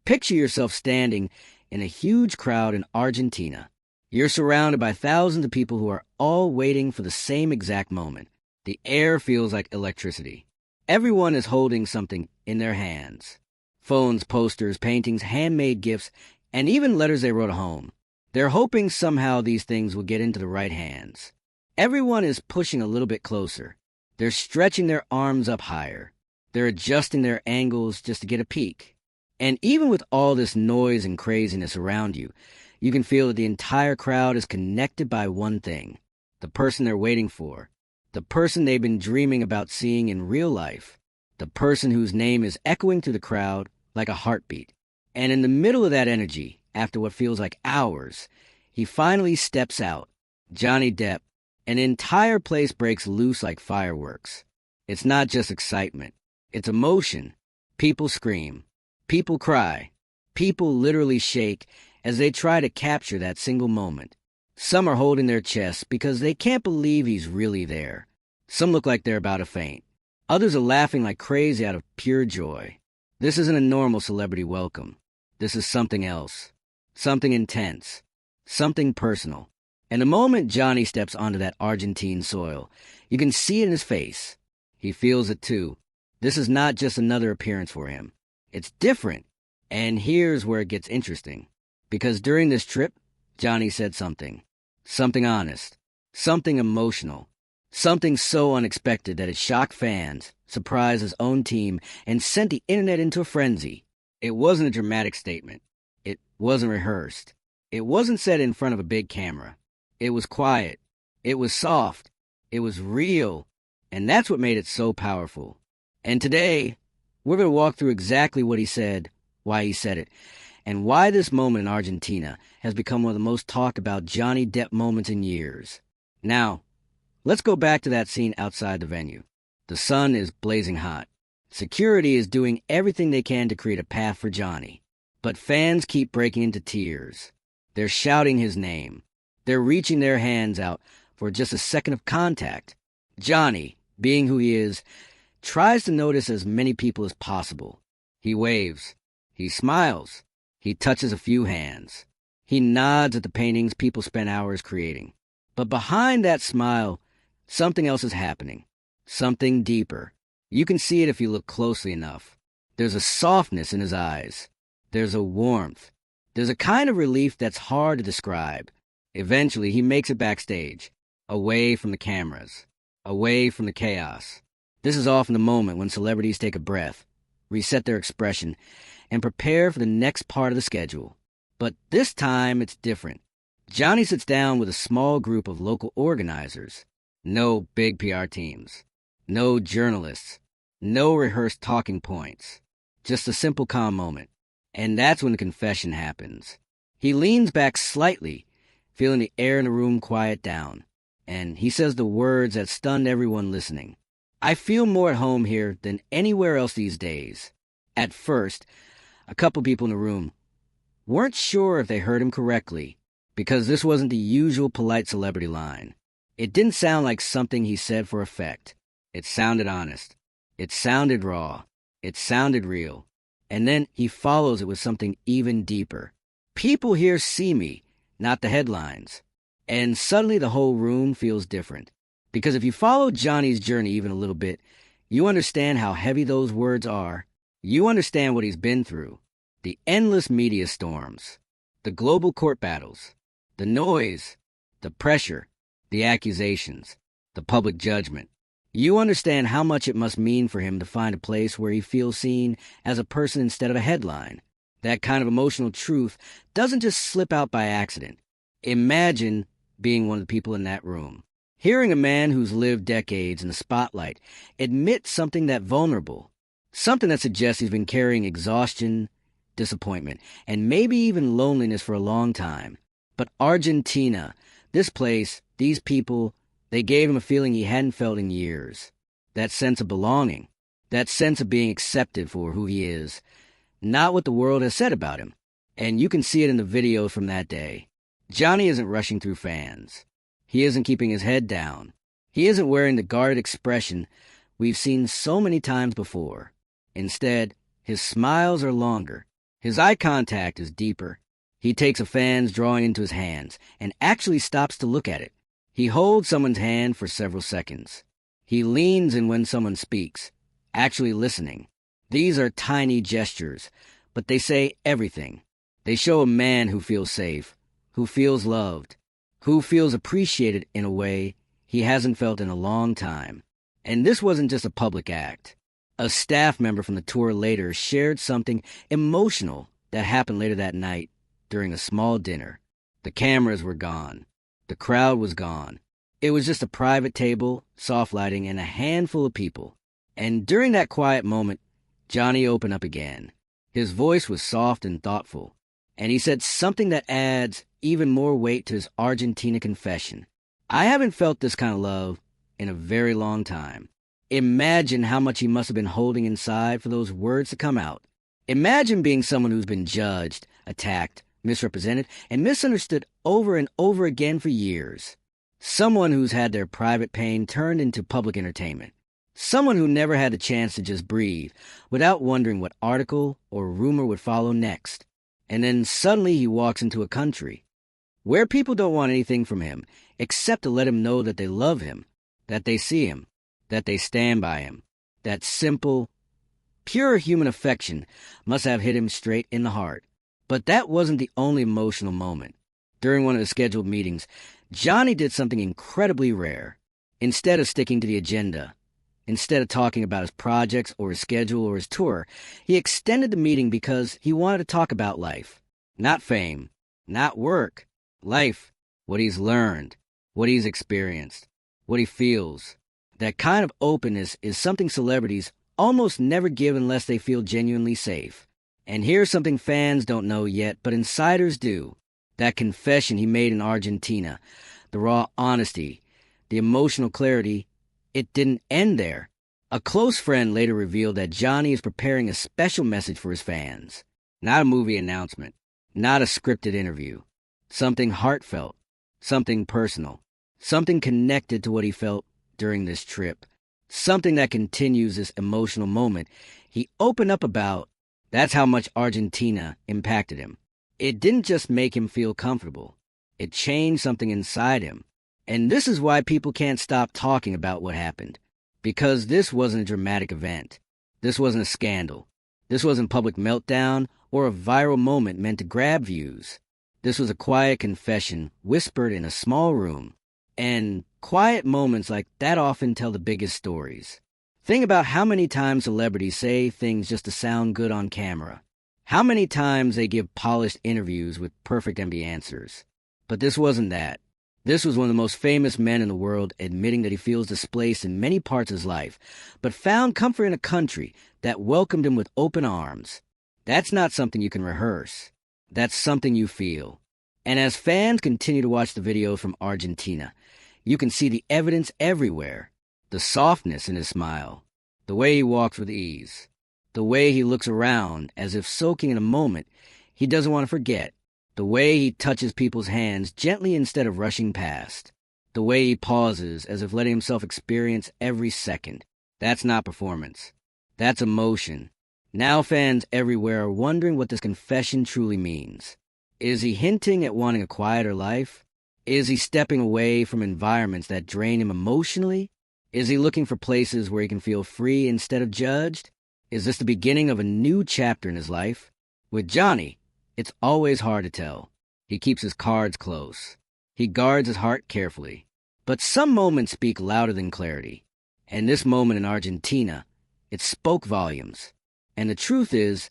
Picture yourself standing in a huge crowd in Argentina. You're surrounded by thousands of people who are all waiting for the same exact moment. The air feels like electricity. Everyone is holding something in their hands. Phones, posters, paintings, handmade gifts, and even letters they wrote home. They're hoping somehow these things will get into the right hands. Everyone is pushing a little bit closer. They're stretching their arms up higher. They're adjusting their angles just to get a peek. And even with all this noise and craziness around you, you can feel that the entire crowd is connected by one thing: the person they're waiting for, the person they've been dreaming about seeing in real life, the person whose name is echoing through the crowd like a heartbeat. And in the middle of that energy, after what feels like hours, he finally steps out, Johnny Depp, and the entire place breaks loose like fireworks. It's not just excitement. It's emotion. People scream. People cry. People literally shake as they try to capture that single moment. Some are holding their chests because they can't believe he's really there. Some look like they're about to faint. Others are laughing like crazy out of pure joy. This isn't a normal celebrity welcome. This is something else. Something intense. Something personal. And the moment Johnny steps onto that Argentine soil, you can see it in his face. He feels it too. This is not just another appearance for him. It's different. And here's where it gets interesting. Because during this trip, Johnny said something. Something honest. Something emotional. Something so unexpected that it shocked fans, surprised his own team, and sent the internet into a frenzy. It wasn't a dramatic statement. It wasn't rehearsed. It wasn't said in front of a big camera. It was quiet. It was soft. It was real. And that's what made it so powerful. And today, we're going to walk through exactly what he said, why he said it, and why this moment in Argentina has become one of the most talked about Johnny Depp moments in years. Now, let's go back to that scene outside the venue. The sun is blazing hot. Security is doing everything they can to create a path for Johnny. But fans keep breaking into tears. They're shouting his name. They're reaching their hands out for just a second of contact. Johnny, being who he is, tries to notice as many people as possible. He waves. He smiles. He touches a few hands. He nods at the paintings people spent hours creating. But behind that smile, something else is happening. Something deeper. You can see it if you look closely enough. There's a softness in his eyes. There's a warmth. There's a kind of relief that's hard to describe. Eventually, he makes it backstage, away from the cameras, away from the chaos. This is often the moment when celebrities take a breath, reset their expression, and prepare for the next part of the schedule. But this time, it's different. Johnny sits down with a small group of local organizers. No big PR teams. No journalists. No rehearsed talking points. Just a simple calm moment. And that's when the confession happens. He leans back slightly, feeling the air in the room quiet down. And he says the words that stunned everyone listening. I feel more at home here than anywhere else these days. At first, a couple people in the room weren't sure if they heard him correctly, because this wasn't the usual polite celebrity line. It didn't sound like something he said for effect. It sounded honest. It sounded raw. It sounded real. And then he follows it with something even deeper. People here see me, not the headlines. And suddenly the whole room feels different. Because if you follow Johnny's journey even a little bit, you understand how heavy those words are. You understand what he's been through. The endless media storms. The global court battles. The noise. The pressure. The accusations. The public judgment. You understand how much it must mean for him to find a place where he feels seen as a person instead of a headline. That kind of emotional truth doesn't just slip out by accident. Imagine being one of the people in that room. Hearing a man who's lived decades in the spotlight admit something that vulnerable. Something that suggests he's been carrying exhaustion, disappointment, and maybe even loneliness for a long time. But Argentina, this place, these people, they gave him a feeling he hadn't felt in years. That sense of belonging. That sense of being accepted for who he is. Not what the world has said about him. And you can see it in the videos from that day. Johnny isn't rushing through fans. He isn't keeping his head down. He isn't wearing the guarded expression we've seen so many times before. Instead, his smiles are longer. His eye contact is deeper. He takes a fan's drawing into his hands and actually stops to look at it. He holds someone's hand for several seconds. He leans in when someone speaks, actually listening. These are tiny gestures, but they say everything. They show a man who feels safe, who feels loved, who feels appreciated in a way he hasn't felt in a long time. And this wasn't just a public act. A staff member from the tour later shared something emotional that happened later that night during a small dinner. The cameras were gone. The crowd was gone. It was just a private table, soft lighting, and a handful of people. And during that quiet moment, Johnny opened up again. His voice was soft and thoughtful, and he said something that adds even more weight to his Argentina confession. I haven't felt this kind of love in a very long time. Imagine how much he must have been holding inside for those words to come out. Imagine being someone who's been judged, attacked, misrepresented, and misunderstood over and over again for years. Someone who's had their private pain turned into public entertainment. Someone who never had the chance to just breathe without wondering what article or rumor would follow next. And then suddenly he walks into a country where people don't want anything from him except to let him know that they love him, that they see him, that they stand by him. That simple, pure human affection must have hit him straight in the heart. But that wasn't the only emotional moment. During one of the scheduled meetings, Johnny did something incredibly rare. Instead of sticking to the agenda, instead of talking about his projects or his schedule or his tour, he extended the meeting because he wanted to talk about life. Not fame, not work. Life, what he's learned, what he's experienced, what he feels. That kind of openness is something celebrities almost never give unless they feel genuinely safe. And here's something fans don't know yet, but insiders do. That confession he made in Argentina, the raw honesty, the emotional clarity, it didn't end there. A close friend later revealed that Johnny is preparing a special message for his fans. Not a movie announcement, not a scripted interview. Something heartfelt, something personal, something connected to what he felt during this trip. Something that continues this emotional moment he opened up about. That's how much Argentina impacted him. It didn't just make him feel comfortable. It changed something inside him. And this is why people can't stop talking about what happened. Because this wasn't a dramatic event. This wasn't a scandal. This wasn't public meltdown or a viral moment meant to grab views. This was a quiet confession whispered in a small room. And quiet moments like that often tell the biggest stories. Think about how many times celebrities say things just to sound good on camera. How many times they give polished interviews with perfect empty answers. But this wasn't that. This was one of the most famous men in the world admitting that he feels displaced in many parts of his life, but found comfort in a country that welcomed him with open arms. That's not something you can rehearse. That's something you feel. And as fans continue to watch the videos from Argentina, you can see the evidence everywhere. The softness in his smile, the way he walks with ease, the way he looks around as if soaking in a moment he doesn't want to forget, the way he touches people's hands gently instead of rushing past, the way he pauses as if letting himself experience every second. That's not performance. That's emotion. Now fans everywhere are wondering what this confession truly means. Is he hinting at wanting a quieter life? Is he stepping away from environments that drain him emotionally? Is he looking for places where he can feel free instead of judged? Is this the beginning of a new chapter in his life? With Johnny, it's always hard to tell. He keeps his cards close. He guards his heart carefully. But some moments speak louder than clarity. And this moment in Argentina, it spoke volumes. And the truth is,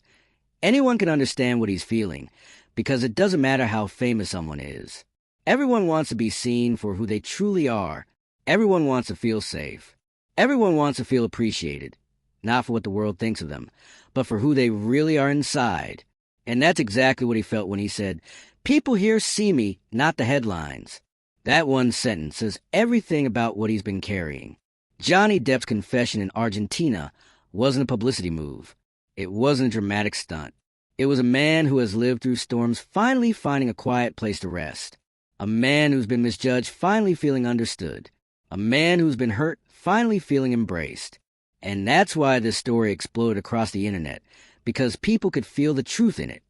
anyone can understand what he's feeling, because it doesn't matter how famous someone is. Everyone wants to be seen for who they truly are. Everyone wants to feel safe. Everyone wants to feel appreciated, not for what the world thinks of them, but for who they really are inside. And that's exactly what he felt when he said, "People here see me, not the headlines." That one sentence says everything about what he's been carrying. Johnny Depp's confession in Argentina wasn't a publicity move. It wasn't a dramatic stunt. It was a man who has lived through storms finally finding a quiet place to rest. A man who's been misjudged finally feeling understood. A man who's been hurt finally feeling embraced. And that's why this story exploded across the internet, because people could feel the truth in it.